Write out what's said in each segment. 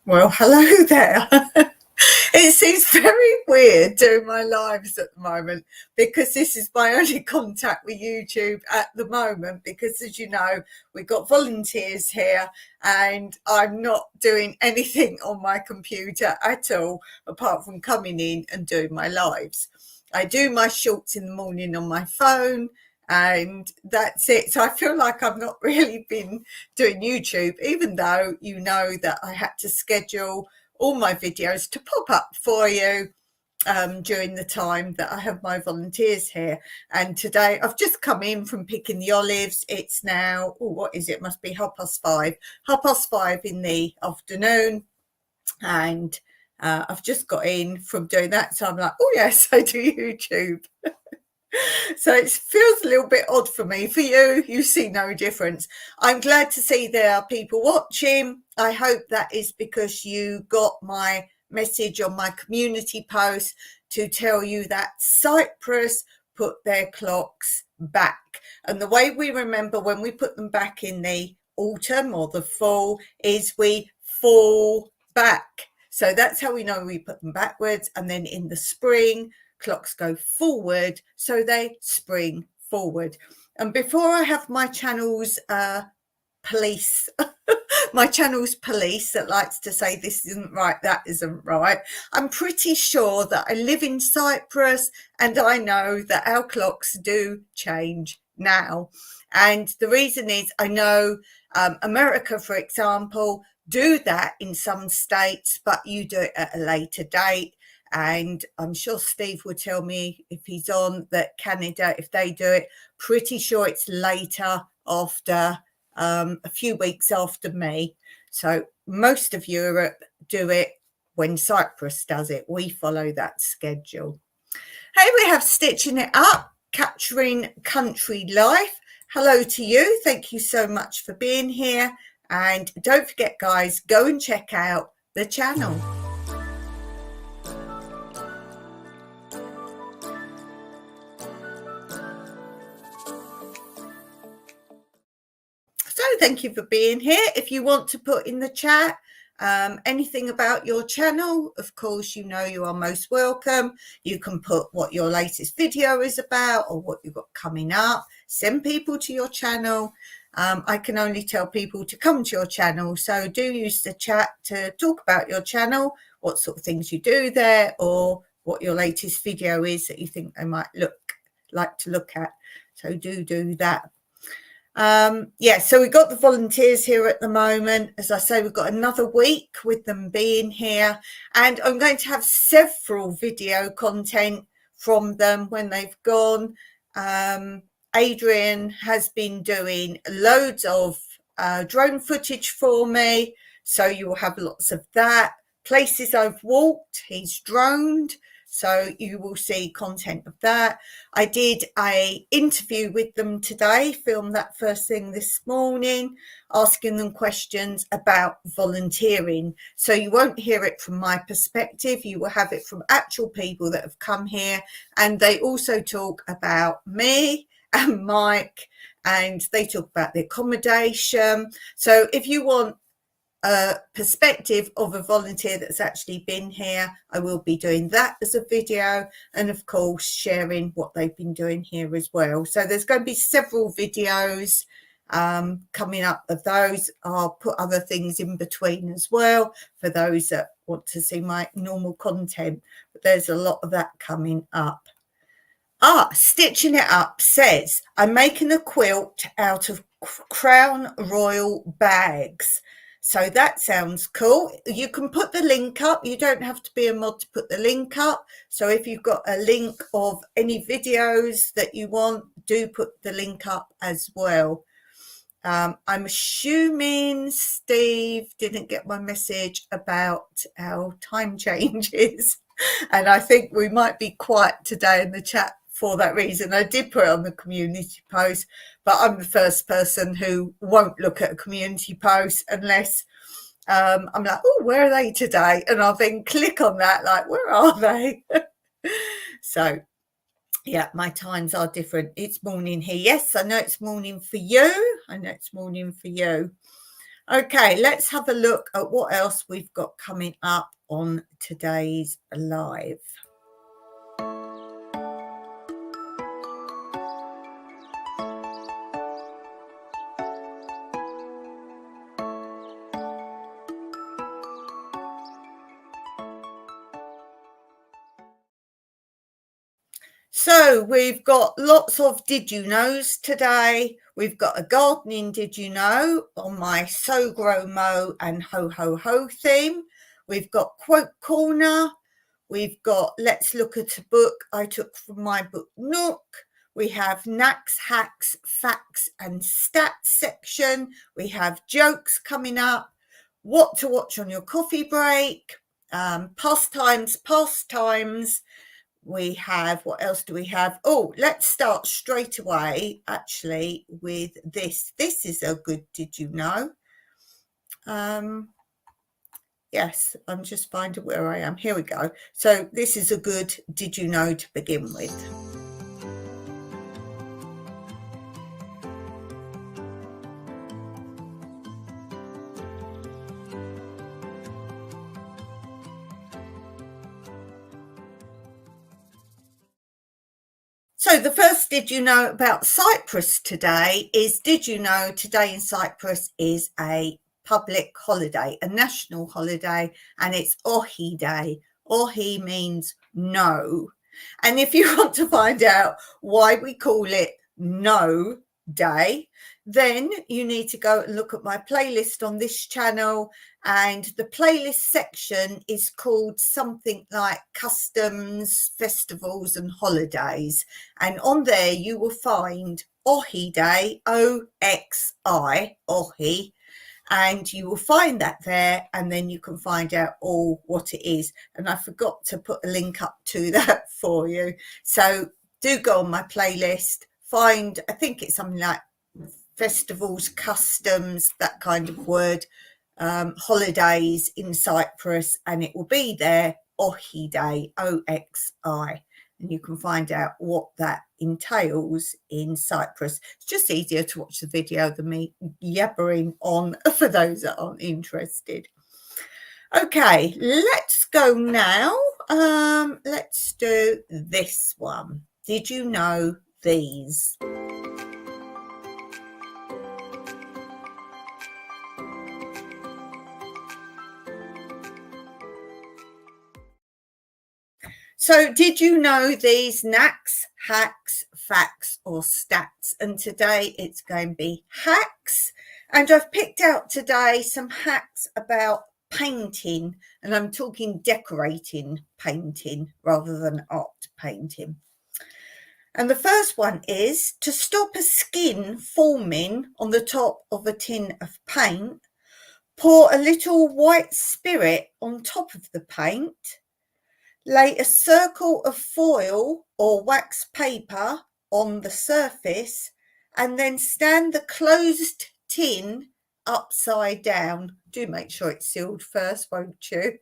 Well, hello there. It seems very weird doing my lives at the moment because this is my only contact with YouTube at the moment. Because, as you know, we've got volunteers here and I'm not doing anything on my computer at all apart from coming in and doing my lives. I do my shorts in the morning on my phone and that's it. So I feel like I've not really been doing YouTube, even though you know that I had to schedule all my videos to pop up for you during the time that I have my volunteers here. And today I've just come in from picking the olives. It's now, oh, what is it? Must be 5:30. 5:30 in the afternoon. And I've just got in from doing that. So I'm like, oh, yes, I do YouTube. So it feels a little bit odd for me. For you, you see no difference. I'm glad to see there are people watching. I hope that is because you got my message on my community post to tell you that Cyprus put their clocks back. And the way we remember when we put them back in the autumn or the fall is we fall back. So that's how we know we put them backwards. And then in the spring, clocks go forward, so they spring forward. And before I have my channel's police, my channel's police that likes to say this isn't right, that isn't right, I'm pretty sure that I live in Cyprus and I know that our clocks do change now. And the reason is I know America, for example, do that in some states, but you do it at a later date. And I'm sure Steve will tell me if he's on that Canada, if they do it, pretty sure it's later after a few weeks after me. So most of Europe do it when Cyprus does it. We follow that schedule. Hey, we have Stitching It Up, Capturing Country Life. Hello to you. Thank you so much for being here. And don't forget, guys, go and check out the channel. So thank you for being here. If you want to put in the chat anything about your channel, of course, you know you are most welcome. You can put what your latest video is about or what you've got coming up. Send people to your channel. I can only tell people to come to your channel. So do use the chat to talk about your channel, what sort of things you do there, or what your latest video is that you think they might like to look at. So do that. So we've got the volunteers here at the moment. As I say, we've got another week with them being here, and I'm going to have several video content from them when they've gone. Adrian has been doing loads of drone footage for me, so you will have lots of that. Places I've walked, he's droned, so you will see content of that. I did an interview with them today, filmed that first thing this morning, asking them questions about volunteering. So you won't hear it from my perspective, you will have it from actual people that have come here. And they also talk about me and Mike, and they talk about the accommodation. So if you want a perspective of a volunteer that's actually been here, I will be doing that as a video, and of course sharing what they've been doing here as well. So there's going to be several videos coming up of those. I'll put other things in between as well for those that want to see my normal content, but there's a lot of that coming up. Stitching It Up says, I'm making a quilt out of Crown Royal bags. So that sounds cool. You can put the link up. You don't have to be a mod to put the link up. So if you've got a link of any videos that you want, do put the link up as well. I'm assuming Steve didn't get my message about our time changes. And I think we might be quiet today in the chat for that reason. I did put it on the community post, but I'm the first person who won't look at a community post unless I'm like, oh, where are they today? And I'll then click on that, like, where are they? So, yeah, my times are different. It's morning here. Yes, I know it's morning for you. I know it's morning for you. Okay, let's have a look at what else we've got coming up on today's live. So we've got lots of Did You Knows today. We've got a gardening Did You Know on my So Grow Mo and Ho Ho Ho theme. We've got Quote Corner. We've got Let's Look at a Book I took from my book Nook. We have Knacks, Hacks, Facts and Stats section. We have jokes coming up. What to watch on your coffee break. Pastimes. We have, what else do we have? Oh, let's start straight away actually with this. This is a good Did You Know? Yes, I'm just finding where I am. Here we go. So this is a good Did You Know to begin with. So the first Did You Know about Cyprus today is, did you know today in Cyprus is a public holiday, a national holiday, and it's Ohi Day. Ohi means no. And if you want to find out why we call it No Day, then you need to go and look at my playlist on this channel, and the playlist section is called something like Customs, Festivals and Holidays, and on there you will find Ohi Day, O-X-I, Ohi, and you will find that there, and then you can find out all what it is. And I forgot to put a link up to that for you, so do go on my playlist, find, I think it's something like festivals, customs, that kind of word, holidays in Cyprus, and it will be there, Ohi Day, O-X-I, and you can find out what that entails in Cyprus. It's just easier to watch the video than me yabbering on for those that aren't interested. Okay, let's go now. Let's do this one. Did you know these? So did you know these knacks, hacks, facts or stats? And today it's going to be hacks. And I've picked out today some hacks about painting, and I'm talking decorating painting rather than art painting. And the first one is to stop a skin forming on the top of a tin of paint, pour a little white spirit on top of the paint. Lay a circle of foil or wax paper on the surface and then stand the closed tin upside down. Do make sure it's sealed first, won't you?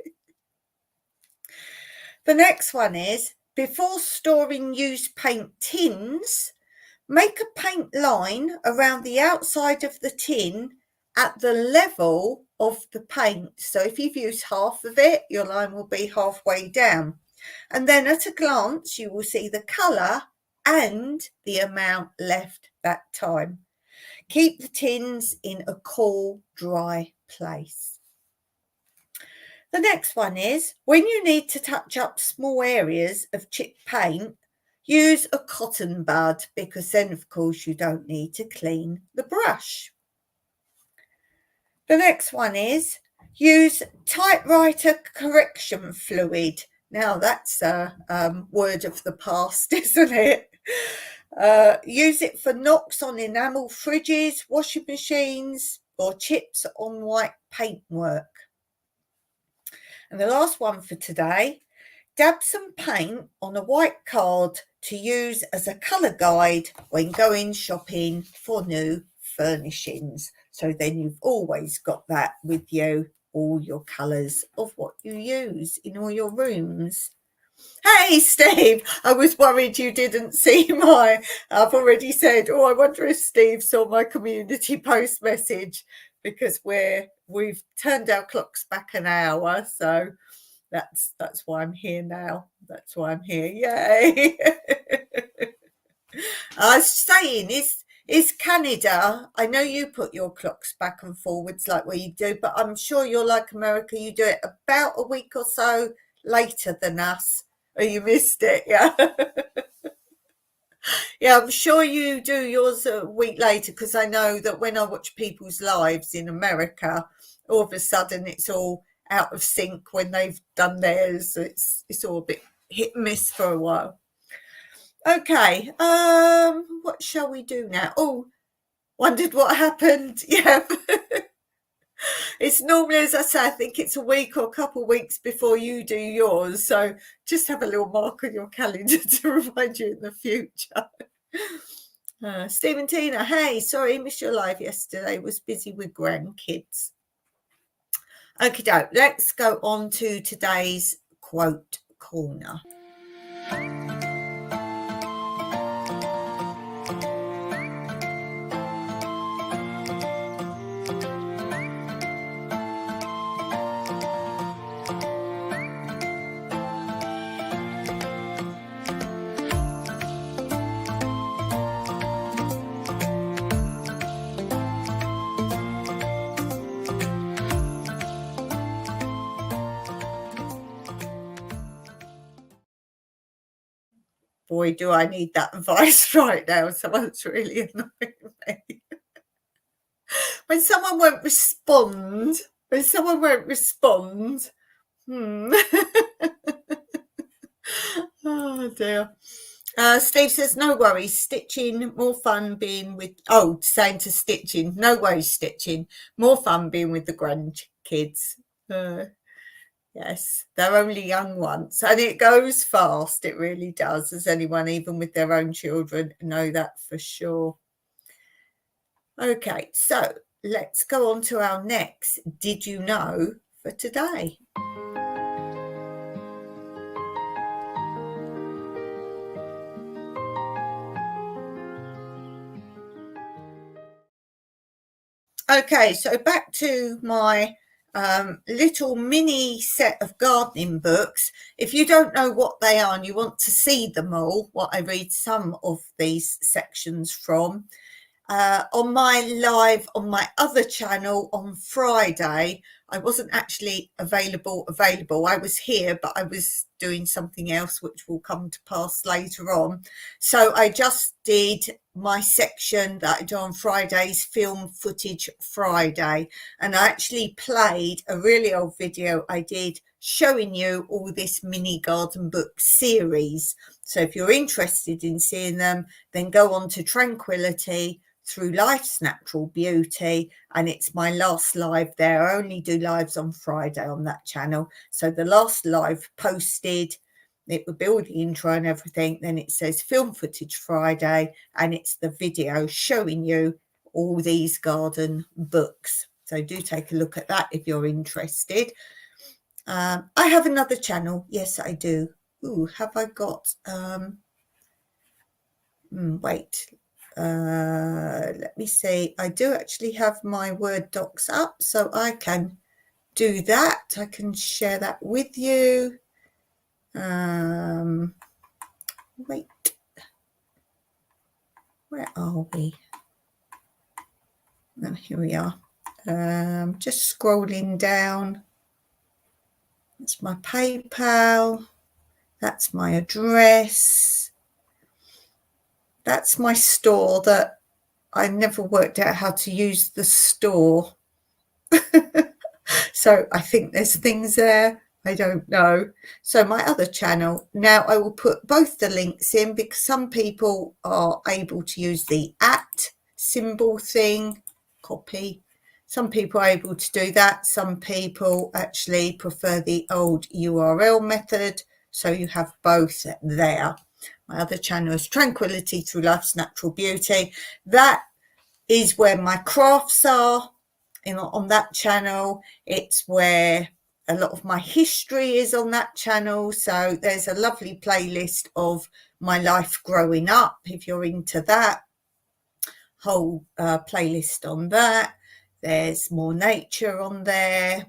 The next one is, before storing used paint tins, make a paint line around the outside of the tin at the level of the paint. So if you've used half of it, your line will be halfway down. And then at a glance, you will see the colour and the amount left that time. Keep the tins in a cool, dry place. The next one is, when you need to touch up small areas of chipped paint, use a cotton bud, because then of course you don't need to clean the brush. The next one is, use typewriter correction fluid. Now that's a word of the past, isn't it? Use it for knocks on enamel fridges, washing machines or chips on white paintwork. And the last one for today, dab some paint on a white card to use as a colour guide when going shopping for new furnishings. So then you've always got that with you, all your colours of what you use in all your rooms. Hey Steve, I was worried you didn't see I've already said, oh, I wonder if Steve saw my community post message. because we've turned our clocks back an hour, so that's why I'm here now. That's why I'm here. Yay! I was saying, is Canada? I know you put your clocks back and forwards like what you do, but I'm sure you're like America. You do it about a week or so later than us, or you missed it. Yeah. Yeah, I'm sure you do yours a week later, because I know that when I watch people's lives in America, all of a sudden it's all out of sync when they've done theirs. It's all a bit hit and miss for a while. Okay, what shall we do now? Oh, wondered what happened. Yeah. It's normally, as I say, I think it's a week or a couple of weeks before you do yours. So just have a little mark on your calendar to remind you in the future. Stephen Tina, hey, sorry, missed your live yesterday. Was busy with grandkids. Okay, doke. Let's go on to today's quote corner. Boy, do I need that advice right now. Someone's really annoying me. When someone won't respond, Oh dear. Steve says, no worries, stitching, more fun being with, saying to stitching, no worries, stitching, more fun being with the grandkids. Yes, they're only young ones, and it goes fast. It really does, as anyone, even with their own children, know that for sure. Okay, so let's go on to our next Did You Know for today. Okay, so back to my little mini set of gardening books. If you don't know what they are and you want to see them all, what I read some of these sections from, on my live on my other channel on Friday, I wasn't actually available. I was here, but I was doing something else, which will come to pass later on. So I just did my section that I do on Fridays, Film Footage Friday. And I actually played a really old video I did showing you all this mini garden book series. So if you're interested in seeing them, then go on to Tranquility through Life's Natural Beauty, and it's my last live there. I only do lives on Friday on that channel, so the last live posted, it would be all the intro and everything, then it says Film Footage Friday, and it's the video showing you all these garden books. So do take a look at that if you're interested. I have another channel. Yes, I do. Ooh, have I got wait, let me see. I do actually have my Word docs up, so I can do that. I can share that with you. Wait, where are we? Oh, here we are. Just scrolling down. That's my PayPal. That's my address. That's my store that I never worked out how to use the store. So I think there's things there. I don't know. So my other channel, now I will put both the links in, because some people are able to use the @ symbol thing, copy. Some people are able to do that. Some people actually prefer the old URL method. So you have both there. My other channel is Tranquility Through Life's Natural Beauty. That is where my crafts are. On that channel, it's where a lot of my history is on that channel. So there's a lovely playlist of my life growing up, if you're into that, whole playlist on that. There's more nature on there.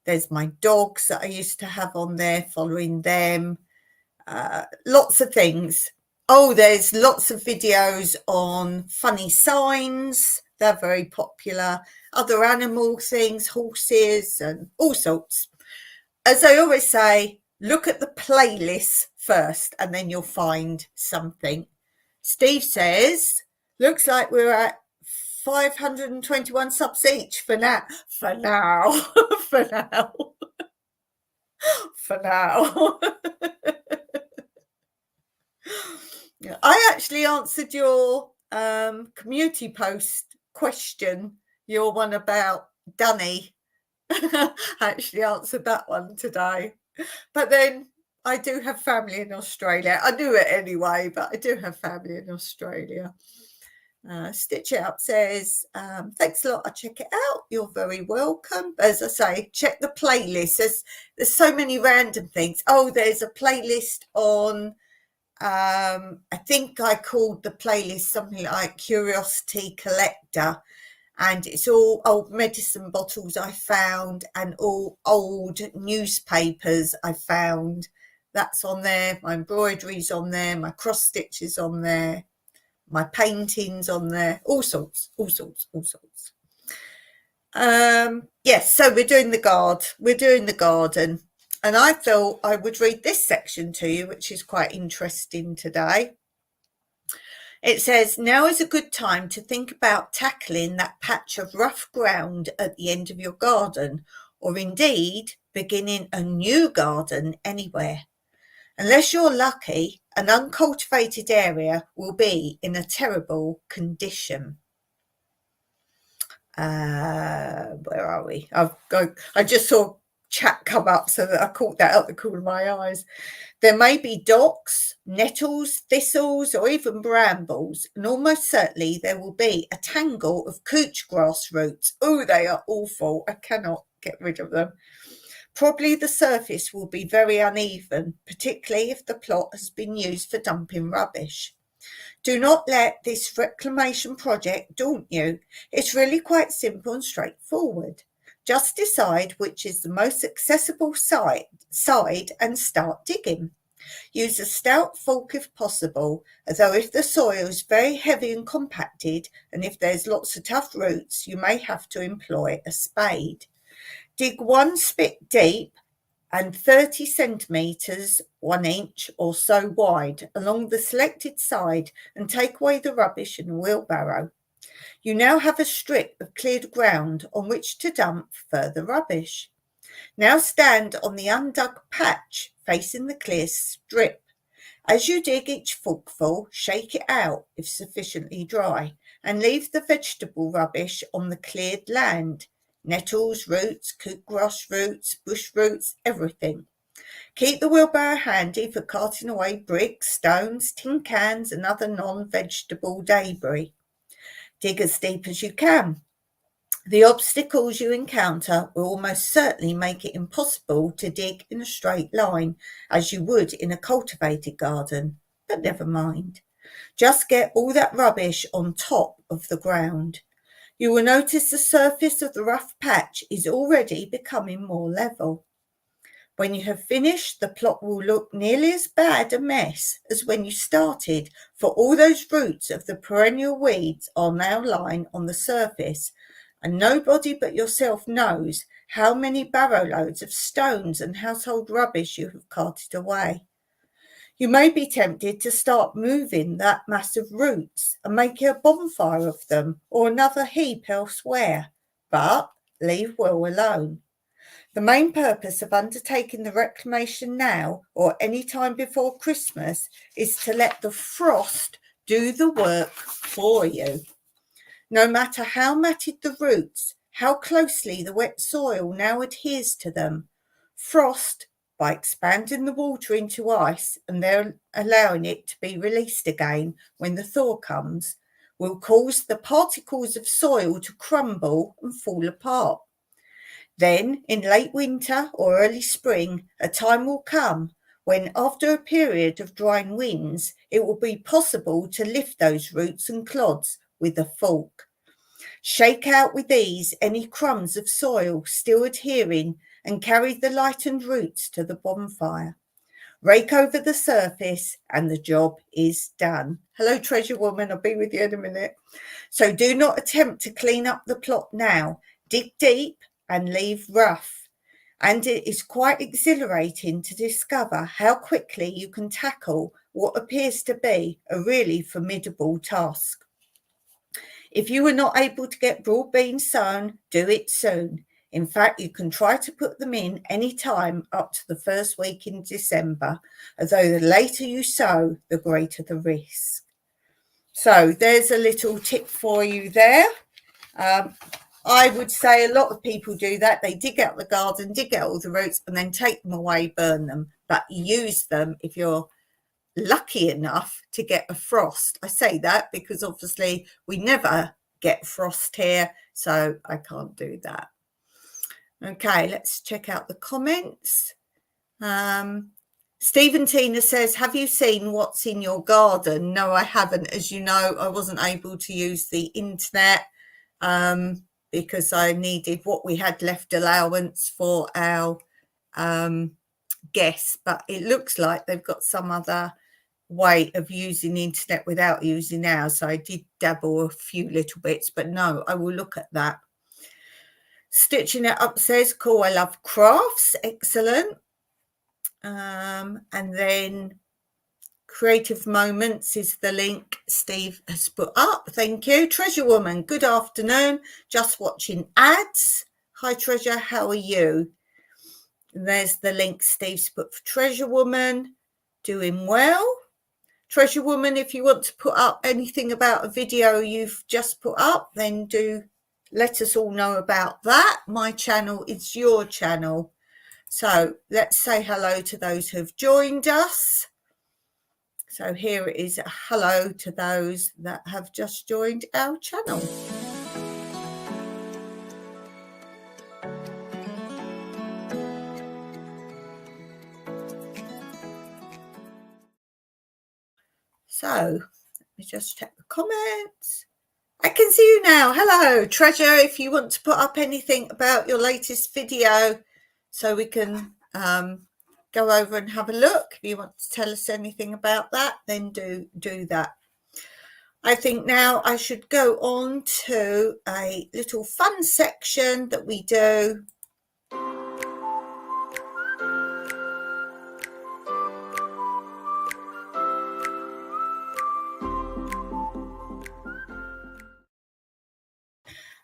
There's my dogs that I used to have on there, following them. Lots of things. Oh, there's lots of videos on funny signs. They're very popular. Other animal things, horses and all sorts. As I always say, look at the playlist first and then you'll find something. Steve says, looks like we're at 521 subs each for now. For now. For now. For now. I actually answered your community post question, your one about Dunny. I actually answered that one today. But then I do have family in Australia. I knew it anyway, but I do have family in Australia. Stitch It Up says, thanks a lot. I'll check it out. You're very welcome. As I say, check the playlist. There's so many random things. Oh, there's a playlist on, I think I called the playlist something like Curiosity Collector. And it's all old medicine bottles I found and all old newspapers I found. That's on there. My embroidery's on there. My cross stitches on there. My paintings on there. All sorts. Yes, so we're doing the garden. And I thought I would read this section to you, which is quite interesting today. It says, now is a good time to think about tackling that patch of rough ground at the end of your garden, or indeed beginning a new garden anywhere. Unless you're lucky, an uncultivated area will be in a terrible condition. Where are we? I just saw chat come up, so that I caught that out the corner of my eyes. There may be docks, nettles, thistles, or even brambles, and almost certainly there will be a tangle of couch grass roots. Oh, they are awful. I cannot get rid of them. Probably the surface will be very uneven, particularly if the plot has been used for dumping rubbish. Do not let this reclamation project daunt you. It's really quite simple and straightforward. Just decide which is the most accessible side and start digging. Use a stout fork if possible, although if the soil is very heavy and compacted, and if there's lots of tough roots, you may have to employ a spade. Dig 1 spit deep and 30 centimetres, 1 inch or so wide along the selected side, and take away the rubbish in a wheelbarrow. You now have a strip of cleared ground on which to dump further rubbish. Now stand on the undug patch facing the clear strip. As you dig each forkful, shake it out if sufficiently dry, and leave the vegetable rubbish on the cleared land. Nettles, roots, couch roots, bush roots, everything. Keep the wheelbarrow handy for carting away bricks, stones, tin cans, and other non-vegetable debris. Dig as deep as you can. The obstacles you encounter will almost certainly make it impossible to dig in a straight line, as you would in a cultivated garden, but never mind. Just get all that rubbish on top of the ground. You will notice the surface of the rough patch is already becoming more level. When you have finished, the plot will look nearly as bad a mess as when you started, for all those roots of the perennial weeds are now lying on the surface, and nobody but yourself knows how many barrow loads of stones and household rubbish you have carted away. You may be tempted to start moving that mass of roots and make a bonfire of them or another heap elsewhere, but leave well alone. The main purpose of undertaking the reclamation now or any time before Christmas is to let the frost do the work for you. No matter how matted the roots, how closely the wet soil now adheres to them, frost, by expanding the water into ice and then allowing it to be released again when the thaw comes, will cause the particles of soil to crumble and fall apart. Then, in late winter or early spring, a time will come when, after a period of drying winds, it will be possible to lift those roots and clods with a fork. Shake out with ease any crumbs of soil still adhering and carry the lightened roots to the bonfire. Rake over the surface and the job is done. Hello, treasure woman. I'll be with you in a minute. So do not attempt to clean up the plot now. Dig deep and leave rough. And it is quite exhilarating to discover how quickly you can tackle what appears to be a really formidable task. If you were not able to get broad beans sown, do it soon. In fact, you can try to put them in any time up to the first week in December, although the later you sow, the greater the risk. So there's a little tip for you there. I would say a lot of people do that. They dig out the garden, dig out all the roots, and then take them away, burn them, but use them if you're lucky enough to get a frost. I say that because obviously we never get frost here, so I can't do that. Okay, let's check out the comments. Stephen Tina says, have you seen what's in your garden? No, I haven't. As you know, I wasn't able to use the internet because I needed what we had left allowance for our guests, but it looks like they've got some other way of using the internet without using ours. So I did dabble a few little bits, but no, I will look at that. Stitching It Up says, cool, I love crafts. Excellent. And then Creative Moments is the link Steve has put up. Thank you. Treasure Woman, good afternoon. Just watching ads. Hi, Treasure, how are you? And there's the link Steve's put for Treasure Woman. Doing well. Treasure Woman, if you want to put up anything about a video you've just put up, then do let us all know about that. My channel is your channel. So let's say hello to those who've joined us. So here it is, a hello to those that have just joined our channel. So let me just check the comments. I can see you now. Hello, Treasure. If you want to put up anything about your latest video so we can go over and have a look. If you want to tell us anything about that, then do that. I think now I should go on to a little fun section that we do.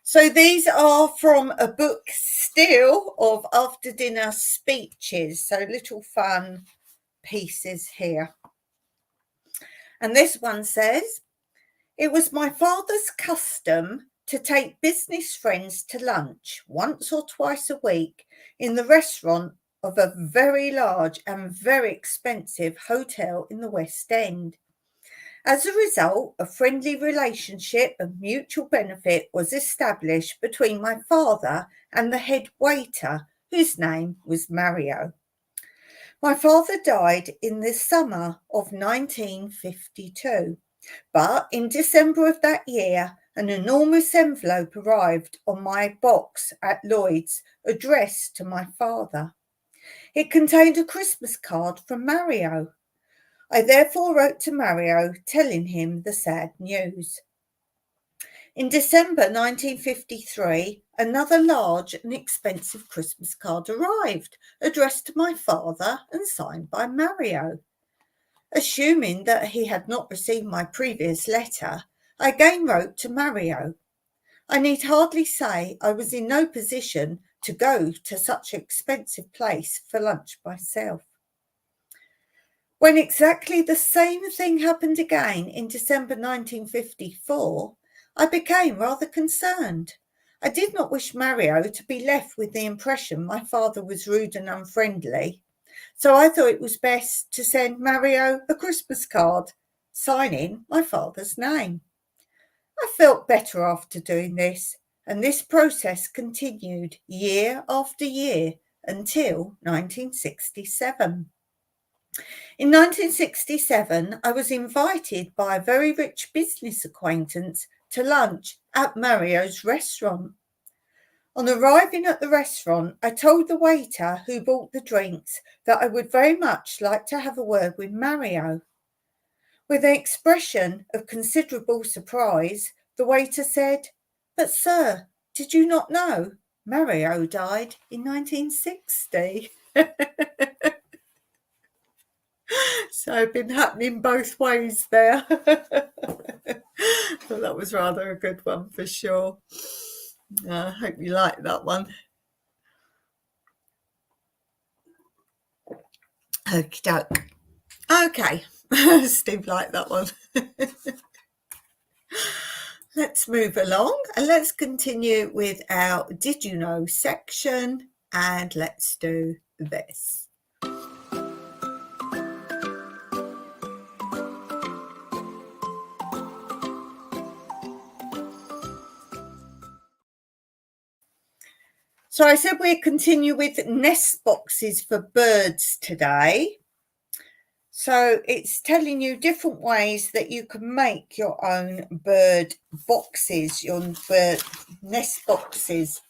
So these are from a book still of after dinner speeches. So little fun pieces here. And this one says, it was my father's custom to take business friends to lunch once or twice a week in the restaurant of a very large and very expensive hotel in the West End. As a result, a friendly relationship of mutual benefit was established between my father and the head waiter, whose name was Mario. My father died in the summer of 1952, but in December of that year, an enormous envelope arrived on my box at Lloyd's, addressed to my father. It contained a Christmas card from Mario. I therefore wrote to Mario telling him the sad news. In December 1953, another large and expensive Christmas card arrived, addressed to my father and signed by Mario. Assuming that he had not received my previous letter, I again wrote to Mario. I need hardly say I was in no position to go to such an expensive place for lunch myself. When exactly the same thing happened again in December 1954, I became rather concerned. I did not wish Mario to be left with the impression my father was rude and unfriendly, so I thought it was best to send Mario a Christmas card, signing my father's name. I felt better after doing this, and this process continued year after year until 1967. In 1967, I was invited by a very rich business acquaintance to lunch at Mario's restaurant. On arriving at the restaurant, I told the waiter who bought the drinks that I would very much like to have a word with Mario. With an expression of considerable surprise, the waiter said, "But sir, did you not know Mario died in 1960? So it's been happening both ways there. Well, that was rather a good one for sure. I hope you like that one. Okie doke. Okay, Steve liked that one. Let's move along and let's continue with our Did You Know section, and let's do this. So I said we'd continue with nest boxes for birds today. So it's telling you different ways that you can make your own bird boxes, your bird nest boxes.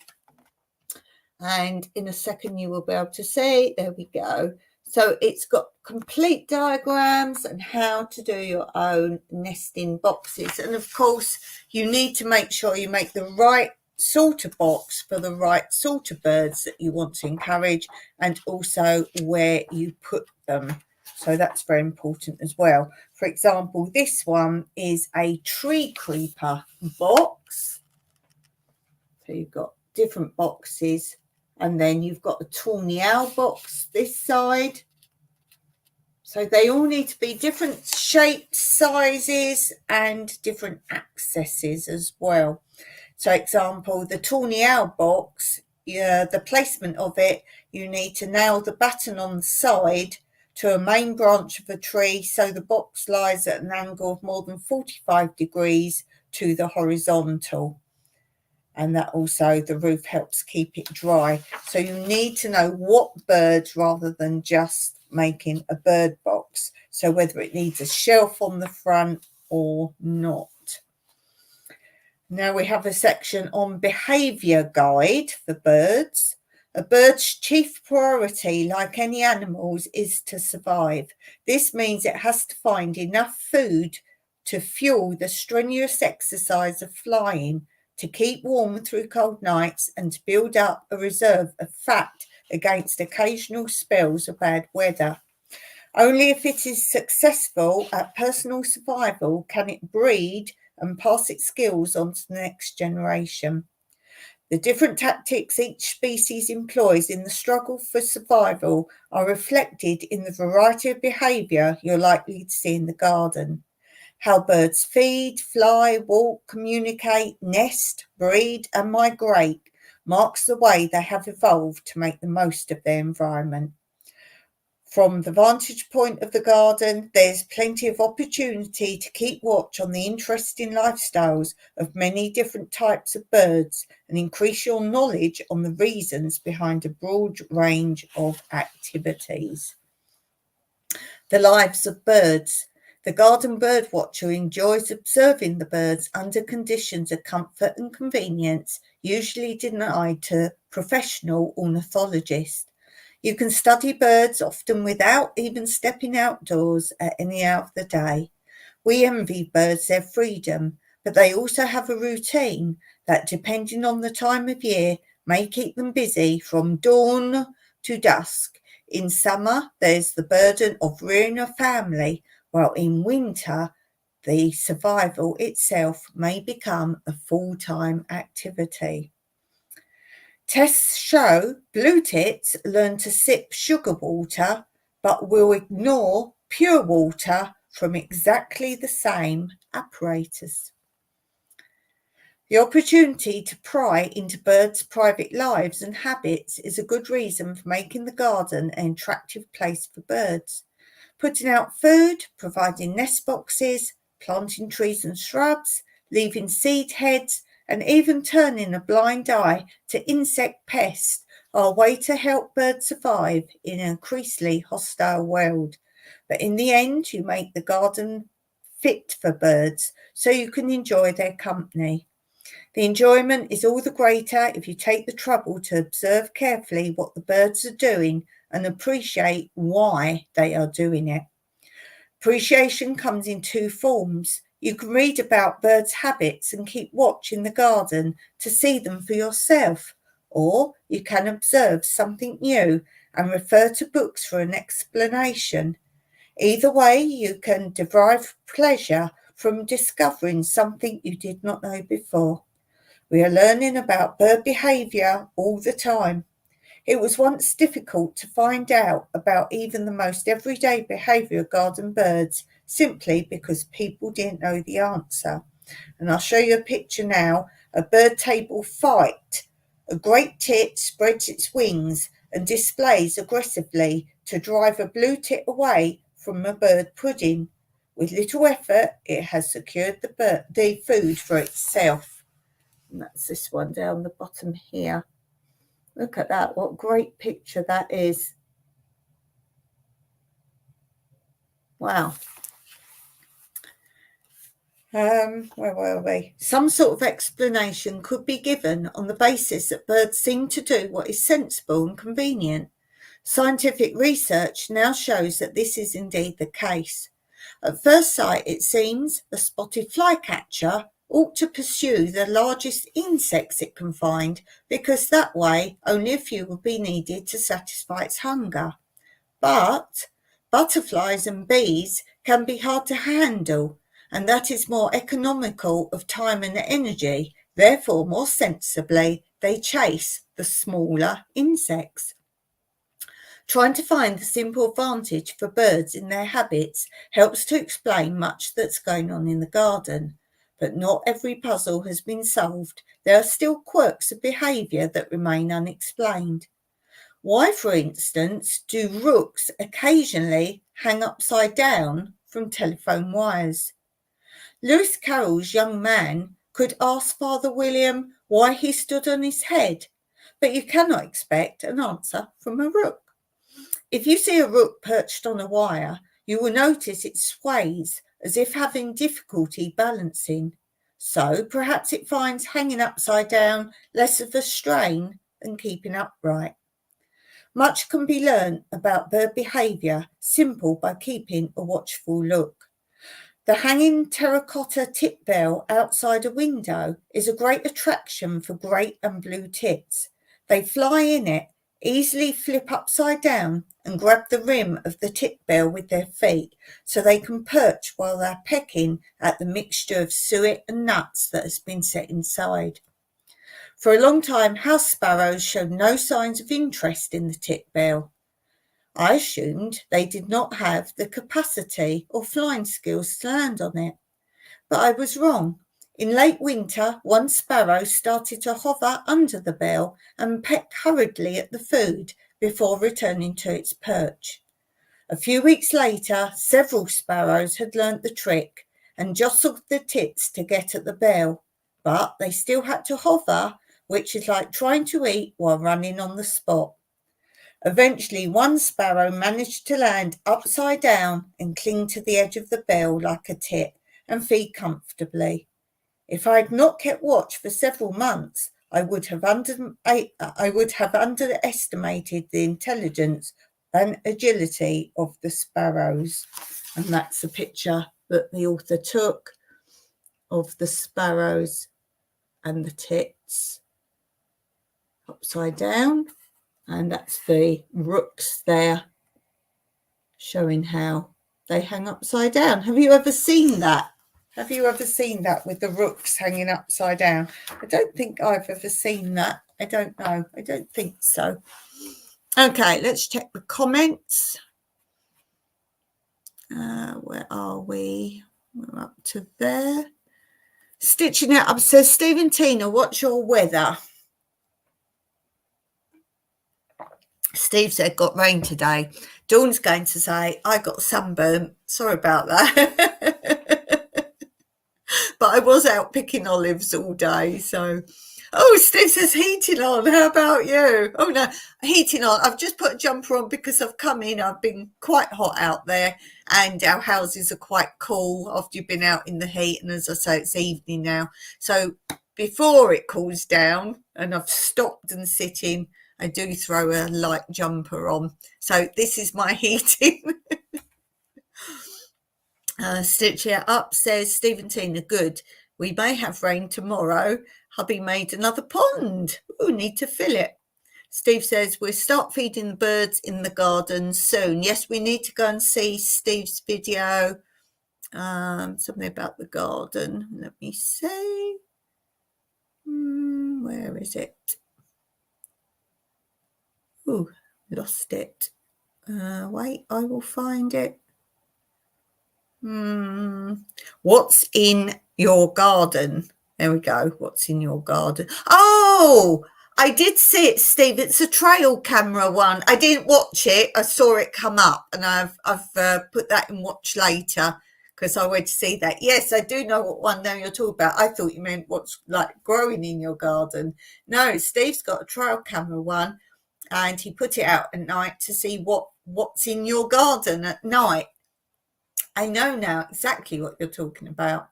And in a second you will be able to see, there we go. So it's got complete diagrams and how to do your own nesting boxes. And of course, you need to make sure you make the right sort of box for the right sort of birds that you want to encourage, and also where you put them. So that's very important as well. For example, this one is a tree creeper box. So you've got different boxes, and then you've got the tawny owl box this side. So they all need to be different shapes, sizes, and different accesses as well. So example, the tawny owl box, the placement of it, you need to nail the button on the side to a main branch of a tree so the box lies at an angle of more than 45 degrees to the horizontal. And that also, the roof helps keep it dry. So you need to know what birds rather than just making a bird box. So whether it needs a shelf on the front or not. Now we have a section on behaviour guide for birds. A bird's chief priority, like any animals, is to survive. This means it has to find enough food to fuel the strenuous exercise of flying, to keep warm through cold nights, and to build up a reserve of fat against occasional spells of bad weather. Only if it is successful at personal survival can it breed and pass its skills on to the next generation. The different tactics each species employs in the struggle for survival are reflected in the variety of behaviour you're likely to see in the garden. How birds feed, fly, walk, communicate, nest, breed and migrate marks the way they have evolved to make the most of their environment. From the vantage point of the garden, there's plenty of opportunity to keep watch on the interesting lifestyles of many different types of birds and increase your knowledge on the reasons behind a broad range of activities. The lives of birds. The garden bird watcher enjoys observing the birds under conditions of comfort and convenience, usually denied to professional ornithologists. You can study birds often without even stepping outdoors at any hour of the day. We envy birds their freedom, but they also have a routine that, depending on the time of year, may keep them busy from dawn to dusk. In summer, there's the burden of rearing a family, while in winter, the survival itself may become a full-time activity. Tests show blue tits learn to sip sugar water, but will ignore pure water from exactly the same apparatus. The opportunity to pry into birds' private lives and habits is a good reason for making the garden an attractive place for birds. Putting out food, providing nest boxes, planting trees and shrubs, leaving seed heads, and even turning a blind eye to insect pests are a way to help birds survive in an increasingly hostile world. But in the end, you make the garden fit for birds so you can enjoy their company. The enjoyment is all the greater if you take the trouble to observe carefully what the birds are doing and appreciate why they are doing it. Appreciation comes in two forms. You can read about birds' habits and keep watch in the garden to see them for yourself, or you can observe something new and refer to books for an explanation. Either way, you can derive pleasure from discovering something you did not know before. We are learning about bird behaviour all the time. It was once difficult to find out about even the most everyday behaviour of garden birds simply because people didn't know the answer. And I'll show you a picture now. A bird table fight. A great tit spreads its wings and displays aggressively to drive a blue tit away from a bird pudding. With little effort, it has secured the food for itself. And that's this one down the bottom here. Look at that. What a great picture that is. Wow. Where were we? Some sort of explanation could be given on the basis that birds seem to do what is sensible and convenient. Scientific research now shows that this is indeed the case. At first sight, it seems a spotted flycatcher ought to pursue the largest insects it can find, because that way only a few would be needed to satisfy its hunger. But butterflies and bees can be hard to handle, and that is more economical of time and energy. Therefore, more sensibly, they chase the smaller insects. Trying to find the simple advantage for birds in their habits helps to explain much that's going on in the garden. But not every puzzle has been solved. There are still quirks of behaviour that remain unexplained. Why, for instance, do rooks occasionally hang upside down from telephone wires? Lewis Carroll's young man could ask Father William why he stood on his head, but you cannot expect an answer from a rook. If you see a rook perched on a wire, you will notice it sways as if having difficulty balancing. So perhaps it finds hanging upside down less of a strain than keeping upright. Much can be learned about bird behaviour simple by keeping a watchful look. The hanging terracotta tit bell outside a window is a great attraction for great and blue tits. They fly in it, easily flip upside down and grab the rim of the tit bell with their feet so they can perch while they're pecking at the mixture of suet and nuts that has been set inside. For a long time, house sparrows showed no signs of interest in the tit bell. I assumed they did not have the capacity or flying skills to land on it. But I was wrong. In late winter, one sparrow started to hover under the bell and peck hurriedly at the food before returning to its perch. A few weeks later, several sparrows had learnt the trick and jostled the tits to get at the bell, but they still had to hover, which is like trying to eat while running on the spot. Eventually, one sparrow managed to land upside down and cling to the edge of the bell like a tit and feed comfortably. If I had not kept watch for several months, I would have underestimated the intelligence and agility of the sparrows. And that's a picture that the author took of the sparrows and the tits upside down. And that's the rooks there, showing how they hang upside down. Have you ever seen that? Have you ever seen that with the rooks hanging upside down? I don't think I've ever seen that. I don't know. I don't think so. Okay, let's check the comments. Where are we? We're up to there. Stitching it up says, Stephen Tina, what's your weather? Steve said, got rain today. Dawn's going to say, I got sunburnt. Sorry about that. But I was out picking olives all day. So, oh, Steve says heating on. How about you? Oh, no, heating on. I've just put a jumper on because I've come in. I've been quite hot out there and our houses are quite cool after you've been out in the heat. And as I say, it's evening now. So before it cools down and I've stopped and sitting, I do throw a light jumper on. So this is my heating. Stitch It Up says, Steve and Tina, good. We may have rain tomorrow. Hubby made another pond. Oh, need to fill it. Steve says, we'll start feeding the birds in the garden soon. Yes, we need to go and see Steve's video. Something about the garden. Let me see. Where is it? Oh, lost it. Wait, I will find it. What's in your garden? There we go. What's in your garden? Oh, I did see it, Steve. It's a trail camera one. I didn't watch it. I saw it come up, and I've put that in watch later because I went to see that. Yes, I do know what one now you're talking about. I thought you meant what's like growing in your garden. No, Steve's got a trail camera one, and he put it out at night to see what's in your garden at night. I know now exactly what you're talking about.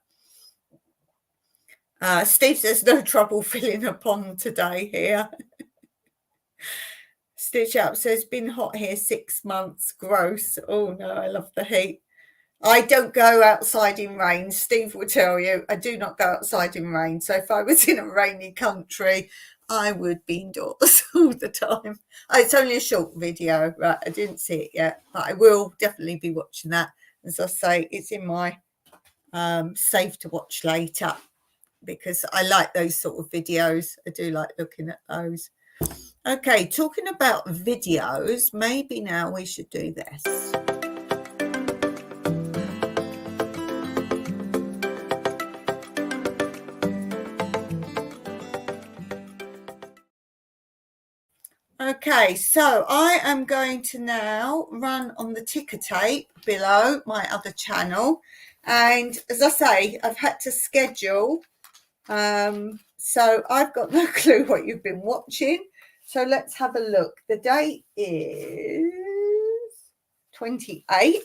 Steve says, no trouble filling a pond today here. Stitch Up says, been hot here 6 months. Gross. Oh, no, I love the heat. I don't go outside in rain. Steve will tell you, I do not go outside in rain. So if I was in a rainy country, I would be indoors all the time. It's only a short video, right? I didn't see it yet, but I will definitely be watching that. As I say, it's in my save to watch later because I like those sort of videos. I do like looking at those. Okay, talking about videos, maybe now we should do this. Okay, so I am going to now run on the ticker tape below my other channel. And as I say, I've had to schedule. So I've got no clue what you've been watching. So let's have a look. The date is 28th.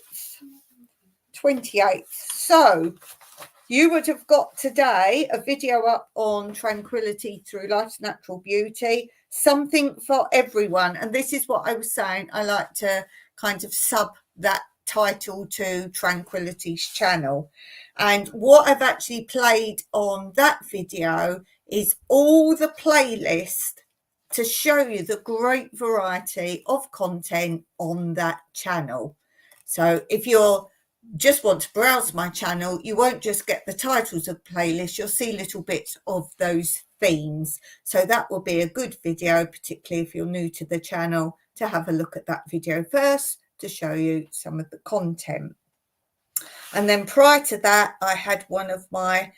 28th. So you would have got today a video up on Tranquility Through Life's Natural Beauty. Something for everyone. And this is what I was saying. I like to kind of sub that title to Tranquility's channel. And what I've actually played on that video is all the playlist to show you the great variety of content on that channel. So if you're just want to browse my channel, you won't just get the titles of playlists, you'll see little bits of those themes. So that will be a good video, particularly if you're new to the channel, to have a look at that video first to show you some of the content. And then prior to that, I had one of my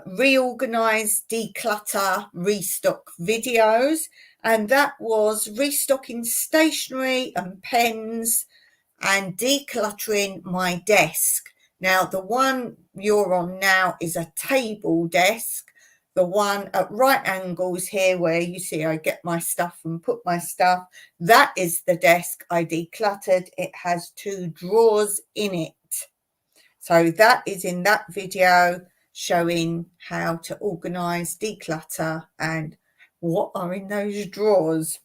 reorganize, declutter, restock videos, and that was restocking stationery and pens and decluttering my desk. Now, the one you're on now is a table desk. The one at right angles here where you see I get my stuff and put my stuff, that is the desk I decluttered. It has 2 drawers in it. So that is in that video showing how to organize, declutter, and what are in those drawers.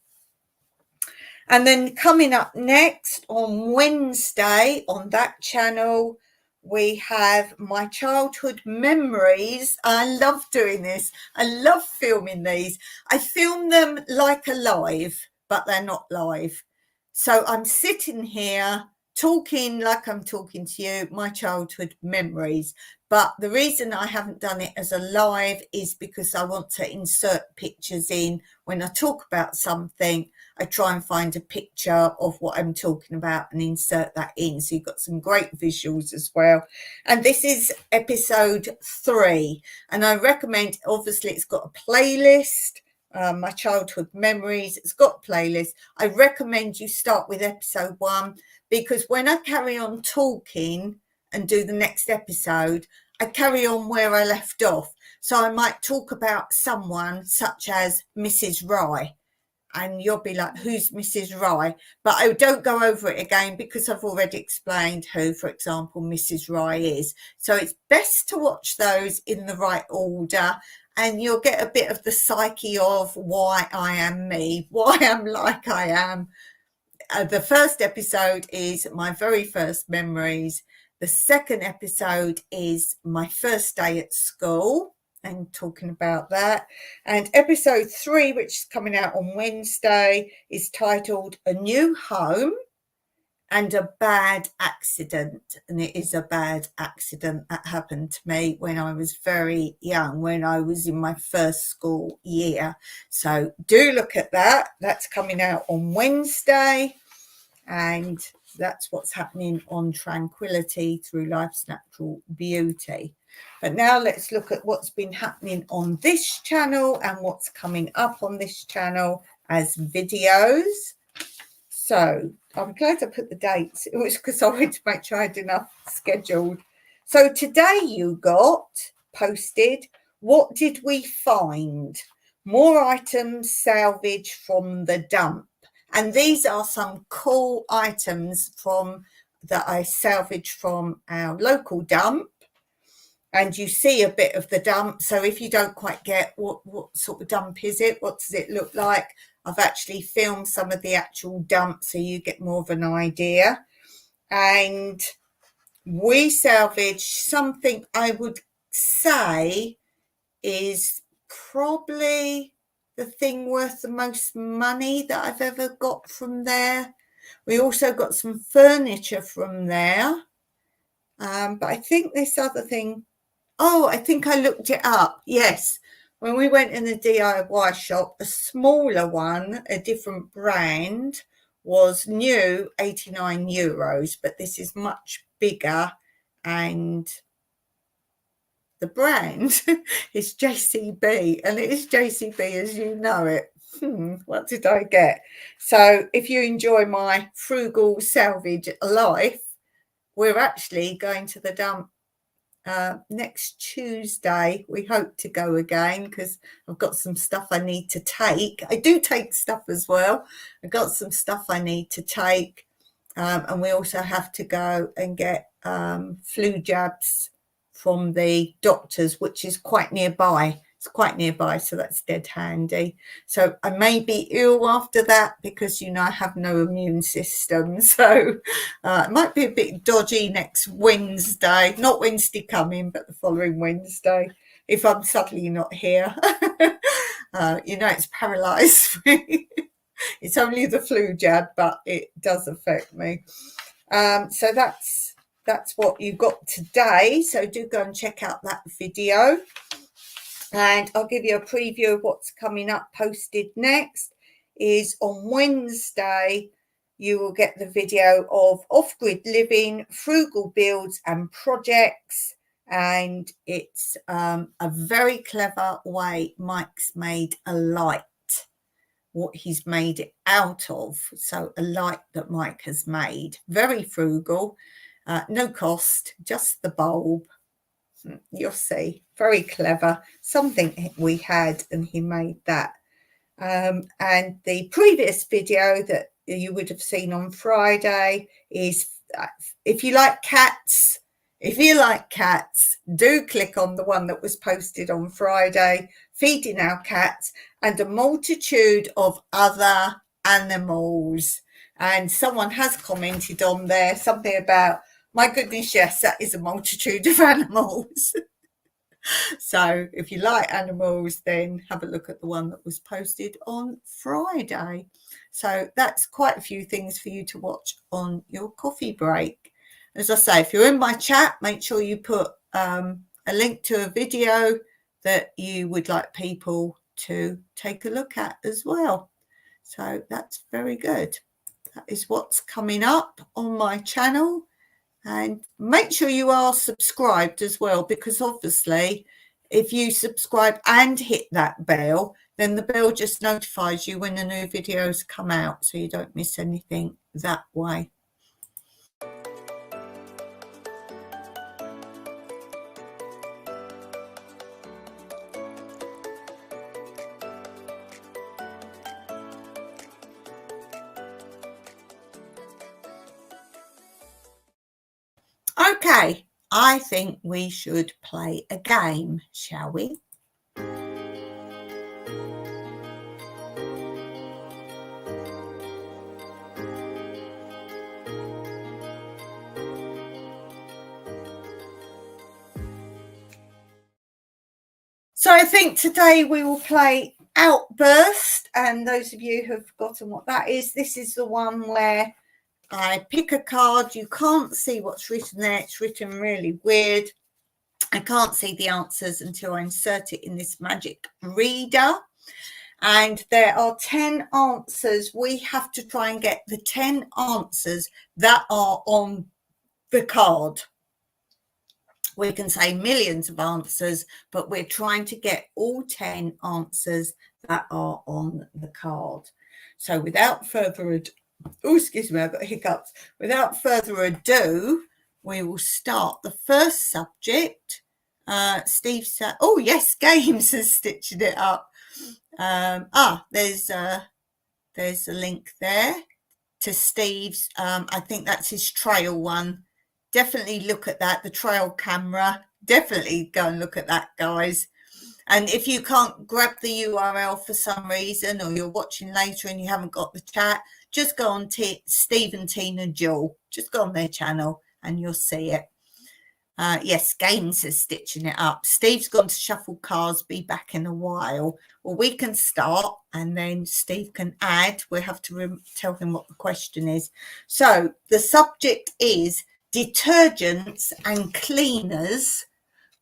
And then coming up next on Wednesday on that channel, we have my childhood memories. I love doing this. I love filming these. I film them like a live, but they're not live. So I'm sitting here talking like I'm talking to you, my childhood memories. But the reason I haven't done it as a live is because I want to insert pictures in. When I talk about something, I try and find a picture of what I'm talking about and insert that in. So you've got some great visuals as well. And this is episode 3. And I recommend, obviously, it's got a playlist. My childhood memories, it's got a playlist. I recommend you start with episode 1 because when I carry on talking and do the next episode, I carry on where I left off. So I might talk about someone such as Mrs. Rye, and you'll be like, who's Mrs. Rye? But I don't go over it again because I've already explained who, for example, Mrs. Rye is. So it's best to watch those in the right order. and you'll get a bit of the psyche of why I am me, why I'm like I am. The first episode is my very first memories. The second episode is my first day at school and talking about that. And episode 3, which is coming out on Wednesday, is titled A New Home and a Bad Accident. And it is a bad accident that happened to me when I was very young, when I was in my first school year. So do look at that. That's coming out on Wednesday. And that's what's happening on Tranquility through Life's Natural Beauty. But now let's look at what's been happening on this channel and what's coming up on this channel as videos. So I'm glad I put the dates. It was because I wanted to make sure I had enough scheduled. So today you got posted, what did we find? More items salvaged from the dump. And these are some cool items that I salvaged from our local dump. And you see a bit of the dump. So if you don't quite get what sort of dump is it, what does it look like, I've actually filmed some of the actual dump so you get more of an idea. And we salvaged something I would say is probably the thing worth the most money that I've ever got from there. We also got some furniture from there. But I think this other thing, I think I looked it up. Yes. When we went in the DIY shop, a smaller one, a different brand, was new, €89, but this is much bigger, and the brand is JCB, and it is JCB as you know it. What did I get? So if you enjoy my frugal salvage life, we're actually going to the dump next Tuesday. We hope to go again because I've got some stuff I need to take. I do take stuff as well. I've got some stuff I need to take, and we also have to go and get flu jabs from the doctors, which is quite nearby. It's quite nearby, so that's dead handy. So I may be ill after that because, I have no immune system. So it might be a bit dodgy next Wednesday. Not Wednesday coming, but the following Wednesday, if I'm suddenly not here. It's paralysed me. It's only the flu jab, but it does affect me. So that's what you got today. So do go and check out that video. And I'll give you a preview of what's coming up posted next. Is on Wednesday, you will get the video of off-grid living, frugal builds and projects. And it's a very clever way Mike's made a light, what he's made it out of. So a light that Mike has made, very frugal, no cost, just the bulb. You'll see, very clever, something we had and he made that. And the previous video that you would have seen on Friday is if you like cats, do click on the one that was posted on Friday, feeding our cats, and a multitude of other animals. And someone has commented on there something about, my goodness, yes, that is a multitude of animals. So if you like animals, then have a look at the one that was posted on Friday. So that's quite a few things for you to watch on your coffee break. As I say, if you're in my chat, make sure you put a link to a video that you would like people to take a look at as well. So that's very good. That is what's coming up on my channel. And make sure you are subscribed as well, because obviously if you subscribe and hit that bell, then the bell just notifies you when the new videos come out, so you don't miss anything that way. Okay, I think we should play a game, shall we? So I think today we will play Outburst, and those of you who have forgotten what that is, this is the one where I pick a card. You can't see what's written there. It's written really weird. I can't see the answers until I insert it in this magic reader. And there are 10 answers. We have to try and get the 10 answers that are on the card. We can say millions of answers, but we're trying to get all 10 answers that are on the card. So without further ado, excuse me, I've got hiccups. Without further ado, we will start the first subject. Steve said, oh yes, Games is stitching it up. There's a link there to Steve's. I think that's his trail one. Definitely look at that, the trail camera. Definitely go and look at that, guys. And if you can't grab the URL for some reason, or you're watching later and you haven't got the chat, just go on Steve and Tina Jewel. Just go on their channel and you'll see it. Yes, Gaines is stitching it up. Steve's gone to shuffle cards, be back in a while. Well, we can start and then Steve can add. We'll have to tell him what the question is. So the subject is detergents and cleaners,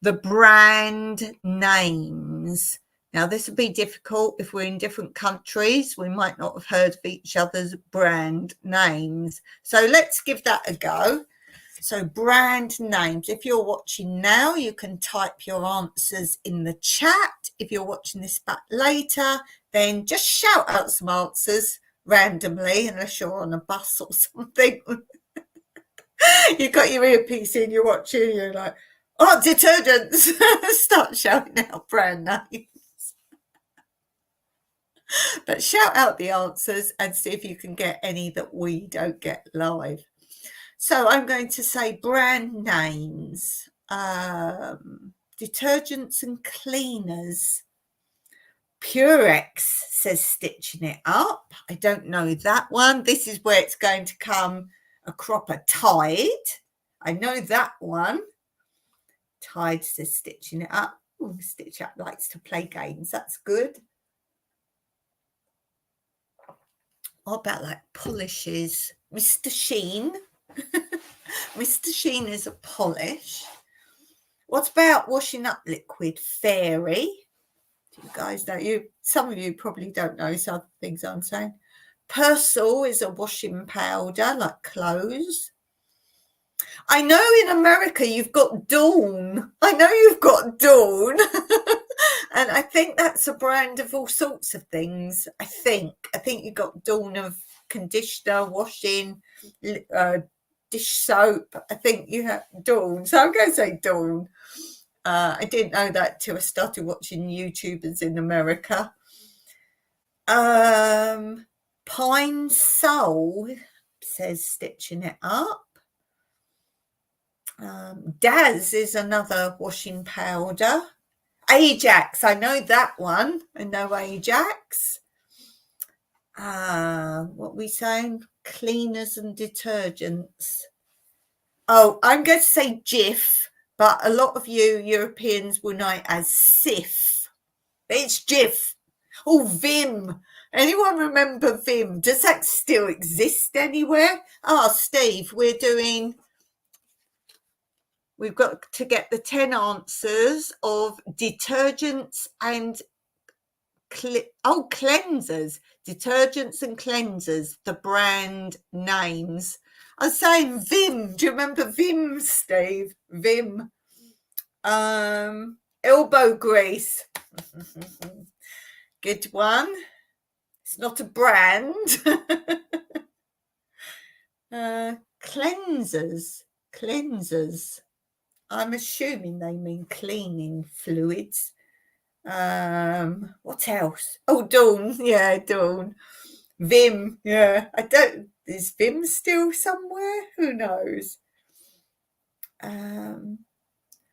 the brand names. Now, this would be difficult if we're in different countries. We might not have heard of each other's brand names. So let's give that a go. So brand names. If you're watching now, you can type your answers in the chat. If you're watching this back later, then just shout out some answers randomly, unless you're on a bus or something. You've got your earpiece in, you're watching, you're like, oh, detergents. Start shouting out brand names. But shout out the answers and see if you can get any that we don't get live. So I'm going to say brand names, detergents and cleaners. Purex says stitching it up. I don't know that one. This is where it's going to come a cropper. Tide. I know that one. Tide says stitching it up. Ooh, Stitch Up likes to play games. That's good. What about like polishes? Mr. Sheen. Mr. Sheen is a polish. What about washing up liquid? Fairy. Do you guys know? Some of you probably don't know some things I'm saying. Persil is a washing powder, like clothes. I know in America you've got Dawn. I know you've got Dawn. And I think that's a brand of all sorts of things. I think you've got Dawn of conditioner, washing, dish soap. I think you have Dawn. So I'm going to say Dawn. I didn't know that till I started watching YouTubers in America. Pine Sol says stitching it up. Daz is another washing powder. Ajax, I know that one. I know Ajax. What we saying? Cleaners and detergents. Oh, I'm going to say Jif, but a lot of you Europeans will know it as Sif. It's Jif. Oh, Vim. Anyone remember Vim? Does that still exist anywhere? Steve, we've got to get the 10 answers of detergents and cleansers. Detergents and cleansers, the brand names. I was saying Vim. Do you remember Vim, Steve? Vim. Elbow grease. Good one. It's not a brand. Cleansers. I'm assuming they mean cleaning fluids. What else? Oh, Dawn. Yeah, Dawn. Vim. Yeah. Is Vim still somewhere? Who knows?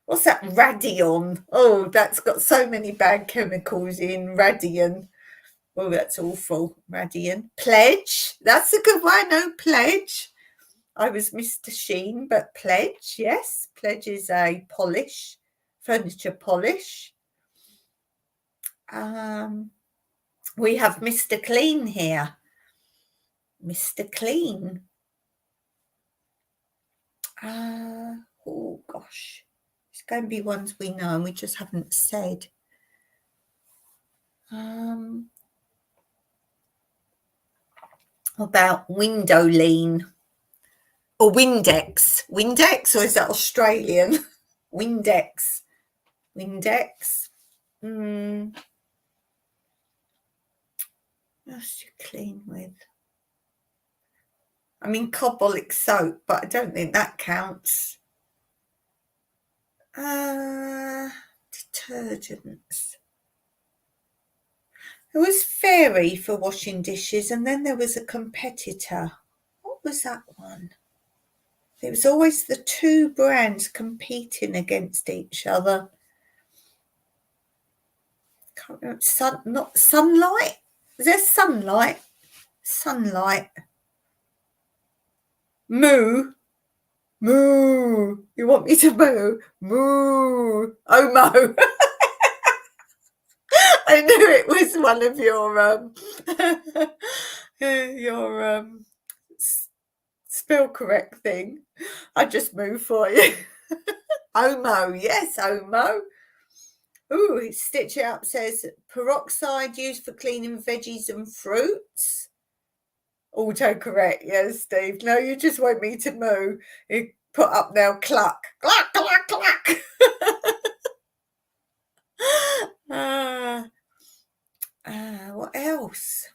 What's that? Radion. Oh, that's got so many bad chemicals in. Radion. Oh, that's awful. Radion. Pledge. That's a good one. No, Pledge. I was Mr. Sheen, but Pledge, yes. Pledge is a polish, furniture polish. We have Mr. Clean here. Mr. Clean. Oh gosh, it's going to be ones we know and we just haven't said. About window lean or Windex. Windex, or is that Australian? Windex. Windex. What else do you clean with? I mean, carbolic soap, but I don't think that counts. Detergents. There was Fairy for washing dishes, and then there was a competitor. What was that one? It was always the two brands competing against each other. Can't remember. Not Sunlight. Was there Sunlight? Sunlight. Moo. Moo. You want me to moo? Moo. Omo. I knew it was one of your spell correct thing. I just moved for you. Omo, yes, Omo. Ooh, Stitch It Up says peroxide used for cleaning veggies and fruits. Autocorrect, yes, Steve. No, you just want me to moo. You put up now, cluck, cluck, cluck, cluck. What else?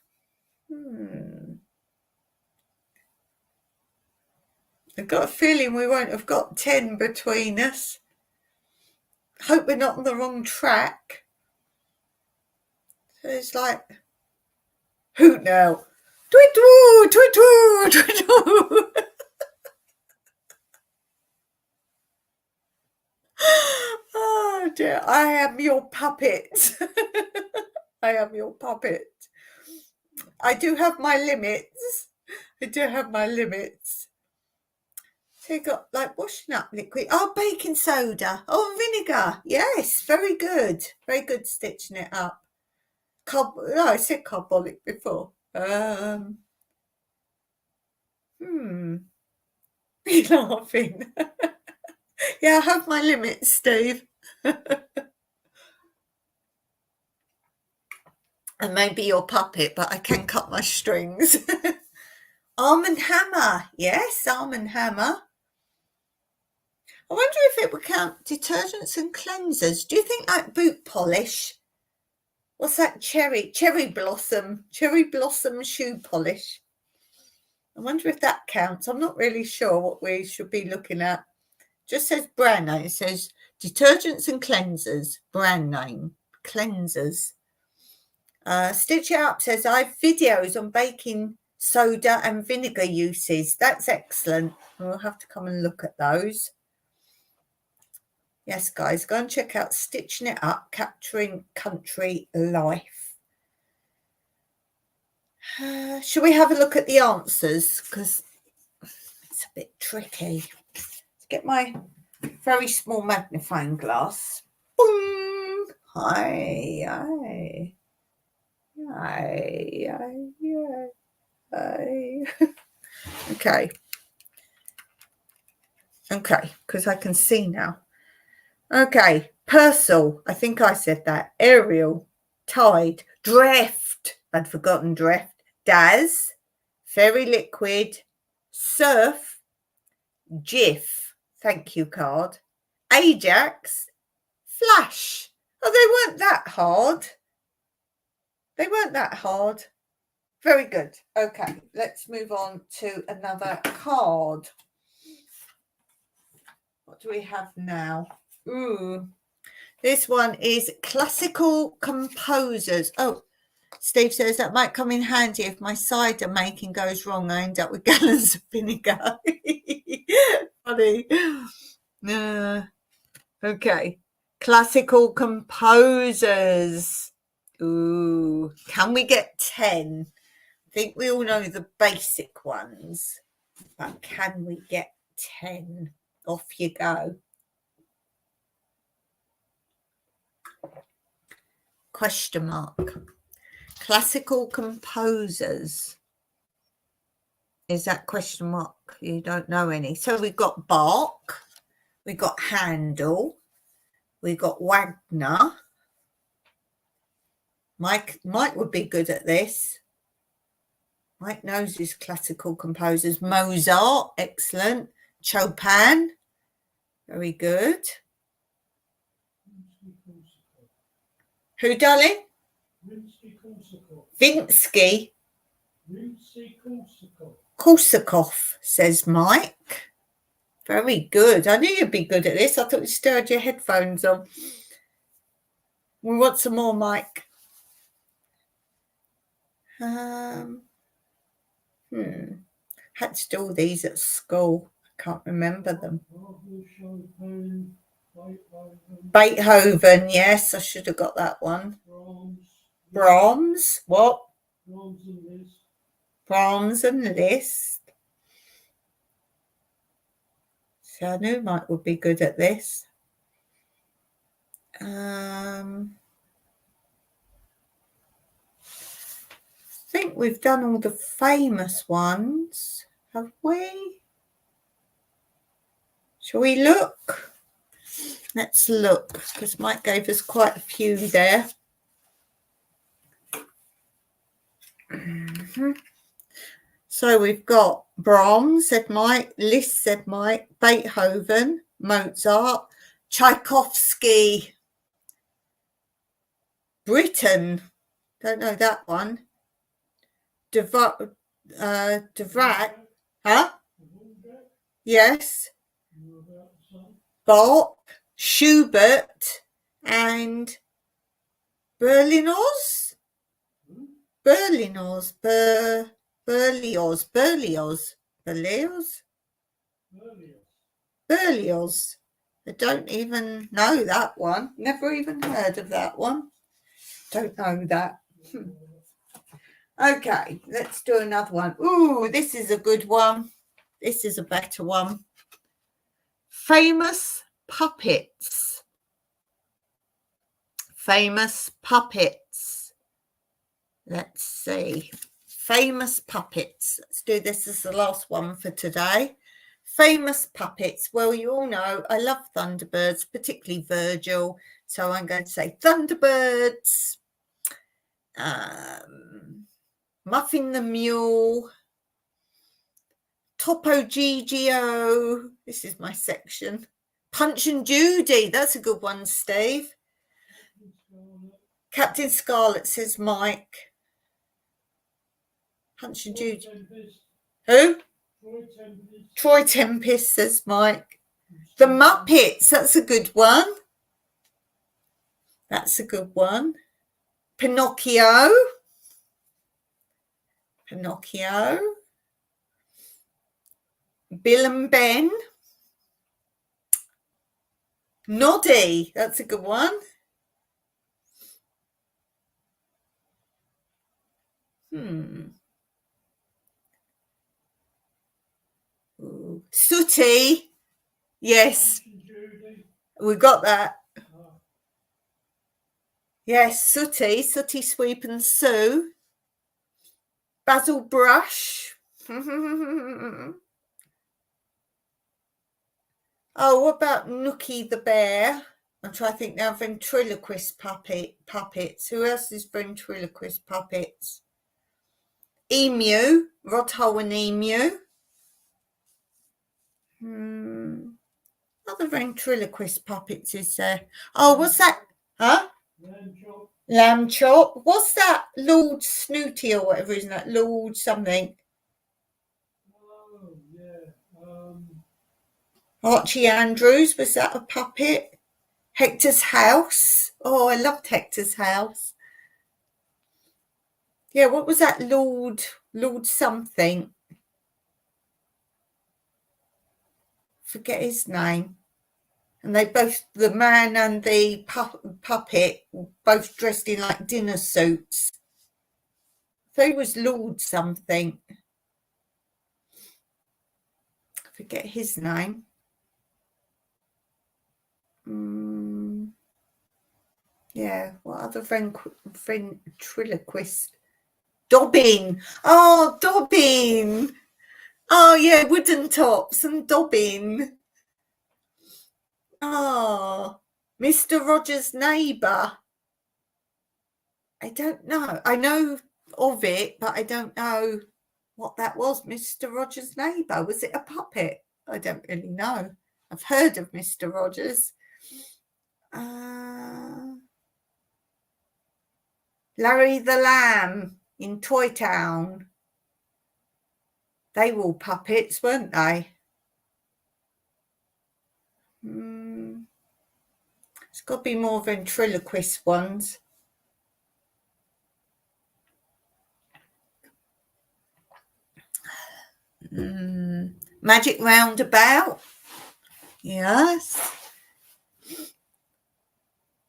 I've got a feeling we won't have got 10 between us. Hope we're not on the wrong track. So it's like, hoot now. Tweet-woo, tweet-woo, tweet-woo. Oh dear, I am your puppet. I am your puppet. I do have my limits. So you got like washing up liquid. Oh, baking soda. Oh, vinegar. Yes, very good. Very good stitching it up. I said carbolic before. You're laughing. Yeah, I have my limits, Steve. And maybe your puppet, but I can cut my strings. Arm & Hammer. Yes, Arm & Hammer. I wonder if it would count detergents and cleansers. Do you think like boot polish? What's that? Cherry blossom shoe polish. I wonder if that counts. I'm not really sure what we should be looking at. Just says brand name. It says detergents and cleansers. Brand name. Cleansers. Stitch It Up says, I have videos on baking soda and vinegar uses. That's excellent. We'll have to come and look at those. Yes, guys, go and check out Stitching It Up, Capturing Country Life. Should we have a look at the answers? Because it's a bit tricky. Let's get my very small magnifying glass. Boom! Hi. Okay, because I can see now. Okay, Purcell, I think I said that. Ariel, Tide, Dreft, I'd forgotten Dreft, Daz, Fairy Liquid, Surf, Jif, thank you card, Ajax, Flash. Oh, they weren't that hard. Very good. Okay, let's move on to another card. What do we have now? Ooh, this one is Classical Composers. Oh, Steve says that might come in handy if my cider making goes wrong. I end up with gallons of vinegar. Funny. Okay. Classical Composers. Ooh, can we get 10? I think we all know the basic ones, but can we get 10? Off you go. Question mark. Classical composers. Is that question mark? You don't know any. So we've got Bach, we've got Handel, we've got Wagner. Mike would be good at this. Mike knows his classical composers. Mozart, excellent. Chopin, very good. Who, darling? Vinsky. Korsakov, says Mike. Very good. I knew you'd be good at this. I thought you still had your headphones on. We want some more, Mike. Had to do all these at school. I can't remember them. Beethoven, yes, I should have got that one. Brahms, what? Brahms and Liszt. So I knew Mike would be good at this. I think we've done all the famous ones, have we? Shall we look? Let's look, because Mike gave us quite a few there. So we've got Brahms, said Mike, Liszt, said Mike, Beethoven, Mozart, Tchaikovsky, Britain, don't know that one, Dvorak, huh? Yes. Bach, Schubert, and Berlioz. Berlioz. I don't even know that one. Never even heard of that one. Don't know that. Okay, let's do another one. Ooh, this is a good one. This is a better one. Famous puppets. Famous puppets. Let's see. Famous puppets. Let's do this as the last one for today. Famous puppets. Well, you all know I love Thunderbirds, particularly Virgil. So I'm going to say Thunderbirds. Muffin the Mule. Topo Gigio. This is my section. Punch and Judy. That's a good one, Steve. Captain Scarlet, says Mike. Punch and Judy. Who? Troy Tempest, says Mike. The Muppets. That's a good one. That's a good one. Pinocchio. Bill and Ben. Noddy. That's a good one. Ooh. Sooty. Yes. We got that. Yes, Sooty. Sooty, Sweep and Sue. Basil Brush. Oh, what about Nookie the Bear? I'm trying to think now. Ventriloquist puppets. Who else is ventriloquist puppets? Emu. Rodhole and Emu. Other ventriloquist puppets is there? Oh, what's that? Huh? Lamb Chop. What's that? Lord Snooty or whatever, isn't that? Lord something. Oh, yeah. Archie Andrews, was that a puppet? Hector's House. Oh, I loved Hector's House. Yeah, what was that? Lord something. Forget his name. And they both, the man and the puppet, both dressed in like dinner suits. So he was Lord something. Forget his name. Yeah, what other ventriloquist? Dobbin. Oh, Dobbin. Oh, yeah, Wooden Tops and Dobbin. Oh, Mr. Rogers' Neighbour. I don't know. I know of it, but I don't know what that was. Mr. Rogers' Neighbour. Was it a puppet? I don't really know. I've heard of Mr. Rogers. Larry the Lamb in Toy Town. They were all puppets, weren't they? It's got to be more ventriloquist ones. Magic Roundabout. Yes.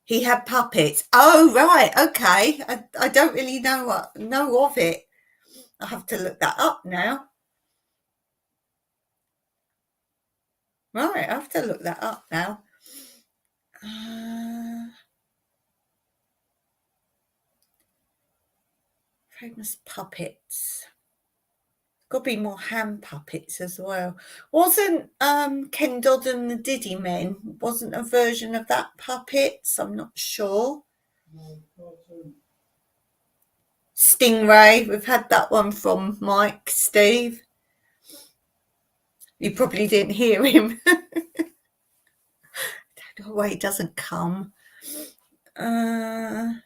He had puppets. Oh, right. Okay. I don't really know of it. I'll have to look that up now. Right. I have to look that up now. Famous puppets. Got to be more hand puppets as well. Wasn't Ken Dodd and the Diddy Men, wasn't a version of that puppets? I'm not sure. Stingray, we've had that one from Mike, Steve. You probably didn't hear him. I don't know why he doesn't come. Could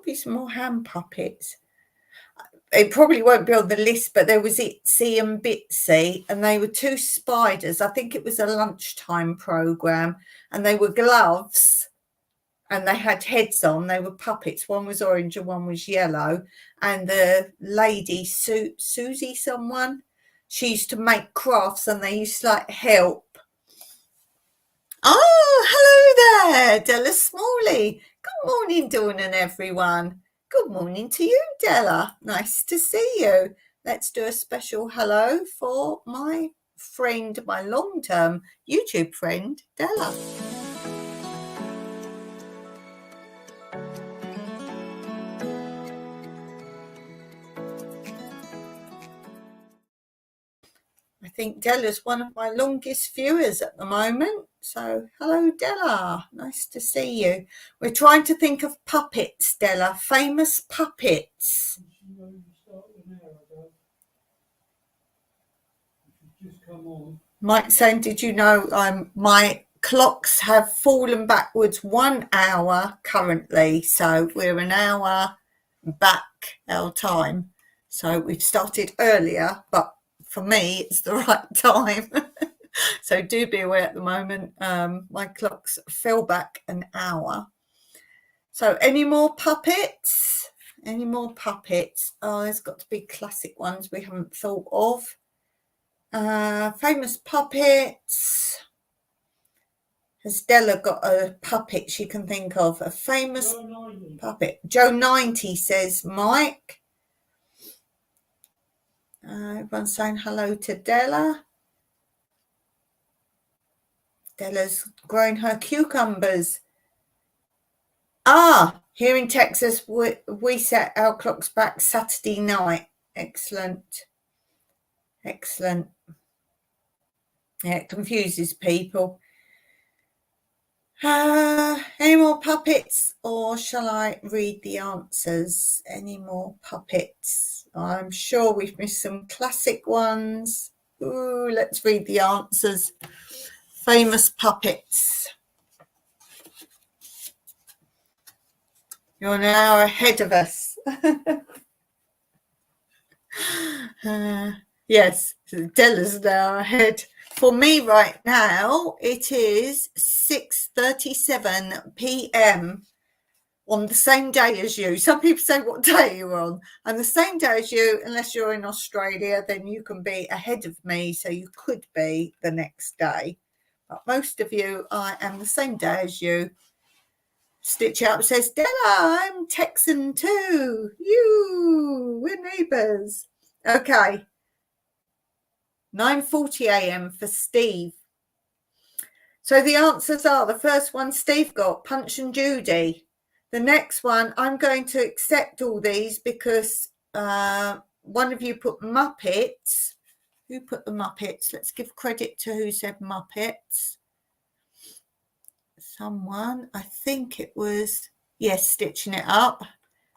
be some more hand puppets. It probably won't be on the list, but there was Itsy and Bitsy, and they were two spiders. I think it was a lunchtime program, and they were gloves, and they had heads on. They were puppets. One was orange and one was yellow. And the lady, Susie, someone, she used to make crafts, and they used to like help. Oh, hello there, Della Smalley. Good morning, Dawn and everyone. Good morning to you, Della. Nice to see you. Let's do a special hello for my friend, my long-term YouTube friend, Della. I think Della's one of my longest viewers at the moment. So, hello, Della. Nice to see you. We're trying to think of puppets, Della. Famous puppets. Mike saying, did you know my clocks have fallen backwards 1 hour currently. So, we're an hour back our time. So, we've started earlier, but for me, it's the right time. So do be aware at the moment, my clocks fell back an hour. So any more puppets? Any more puppets? Oh, there's got to be classic ones we haven't thought of. Famous puppets. Has Della got a puppet she can think of? A famous puppet. Joe 90 says Mike. Everyone's saying hello to Della. Della's growing her cucumbers. Here in Texas, we set our clocks back Saturday night. Excellent. Excellent. Yeah, it confuses people. Any more puppets, or shall I read the answers? Any more puppets? I'm sure we've missed some classic ones. Ooh, let's read the answers. Famous puppets. You're an hour ahead of us. Yes, Della's an hour ahead. For me right now, it is 6:37 p.m. on the same day as you. Some people say what day you're on. I'm the same day as you, unless you're in Australia, then you can be ahead of me, so you could be the next day. But most of you, I am the same day as you. Stitch Up says, Della, I'm Texan too. We're neighbours. Okay. 9:40 a.m. for Steve. So the answers are, the first one Steve got, Punch and Judy. The next one, I'm going to accept all these because one of you put Muppets. Who put the Muppets? Let's give credit to who said Muppets. Someone, I think it was, yes, Stitching It Up.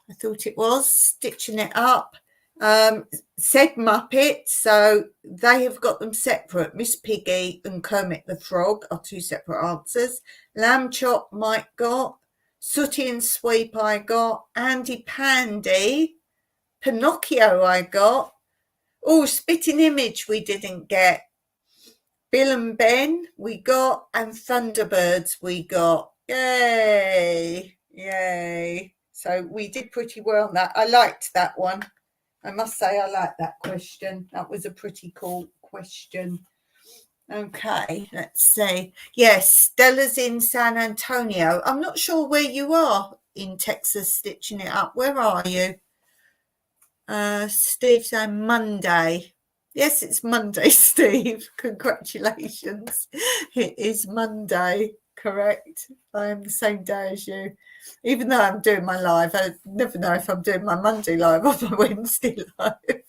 I thought it was Stitching It Up. Said Muppets, so they have got them separate. Miss Piggy and Kermit the Frog are two separate answers. Lamb Chop Mike got. Sooty and Sweep I got. Andy Pandy. Pinocchio I got. Oh, Spitting Image we didn't get. Bill and Ben we got, and Thunderbirds we got. Yay, yay. So we did pretty well on that. I liked that one. I must say I liked that question. That was a pretty cool question. Okay, let's see. Yes, Stella's in San Antonio. I'm not sure where you are in Texas, Stitching It Up. Where are you? Steve saying Monday. Yes, it's Monday, Steve. Congratulations. It is Monday, correct? I am the same day as you. Even though I'm doing my live, I never know if I'm doing my Monday live or my Wednesday live.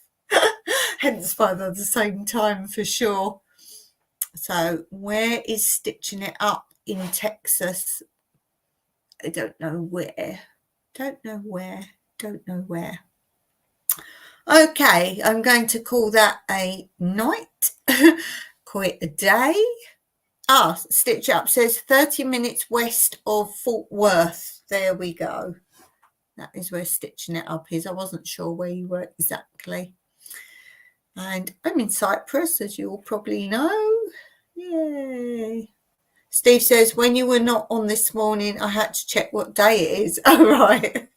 Hence why they're the same time for sure. So where is Stitching It Up in Texas? I don't know where. Don't know where. Okay, I'm going to call that a night. Call it a day. Stitch Up says 30 minutes west of Fort Worth. There we go. That is where Stitching It Up is. I wasn't sure where you were exactly. And I'm in Cyprus, as you all probably know. Yay. Steve says, when you were not on this morning, I had to check what day it is. Oh, right.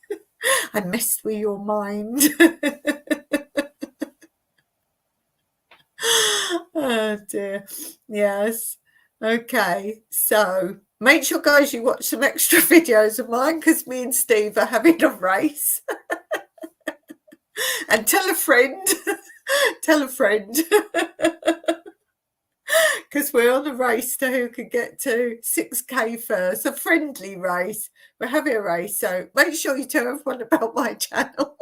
I messed with your mind. Oh dear. Yes. Okay. So make sure, guys, you watch some extra videos of mine because me and Steve are having a race. And tell a friend. Tell a friend. Because we're on a race to who can get to 6K first. A friendly race. We're having a race. So make sure you tell everyone about my channel.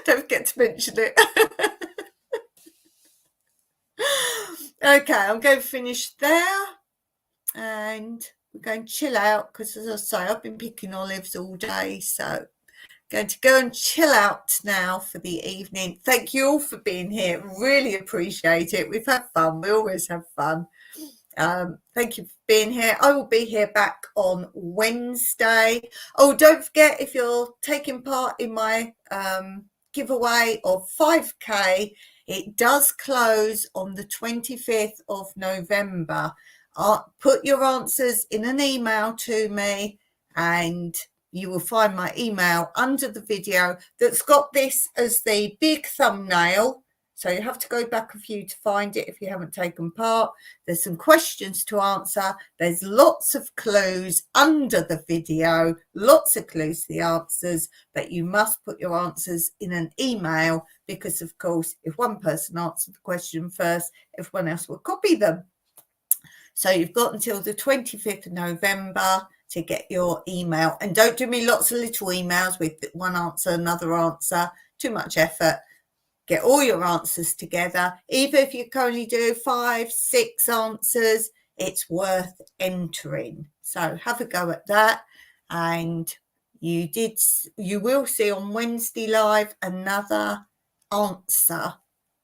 Don't forget to mention it. Okay, I'm going to finish there. And we're going to chill out because, as I say, I've been picking olives all day. So going to go and chill out now for the evening. Thank you all for being here. Really appreciate it. We've had fun. We always have fun. Thank you for being here. I will be here back on Wednesday. Oh, don't forget, if you're taking part in my giveaway of 5K, it does close on the 25th of November. Put your answers in an email to me, and you will find my email under the video that's got this as the big thumbnail. So you have to go back a few to find it if you haven't taken part. There's some questions to answer. There's lots of clues under the video, lots of clues to the answers, but you must put your answers in an email because, of course, if one person answered the question first, everyone else will copy them. So you've got until the 25th of November to get your email. And don't do me lots of little emails with one answer, another answer. Too much effort. Get all your answers together. Even if you can only do 5, 6 answers, it's worth entering. So have a go at that. And you will see on Wednesday live another answer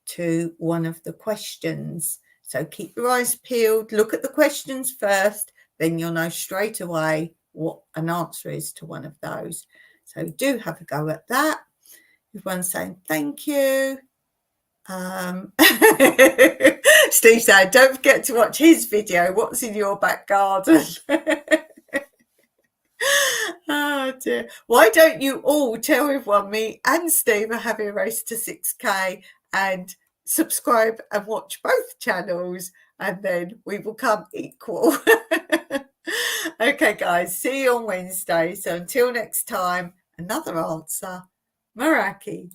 to one of the questions. So keep your eyes peeled, look at the questions first, then you'll know straight away what an answer is to one of those. So do have a go at that. Everyone's saying thank you. Steve said, don't forget to watch his video, What's in Your Back Garden? Oh dear. Why don't you all tell everyone me and Steve are having a race to 6K, and subscribe and watch both channels, and then we will come equal. Okay, guys, see you on Wednesday. So until next time, another answer. Meraki.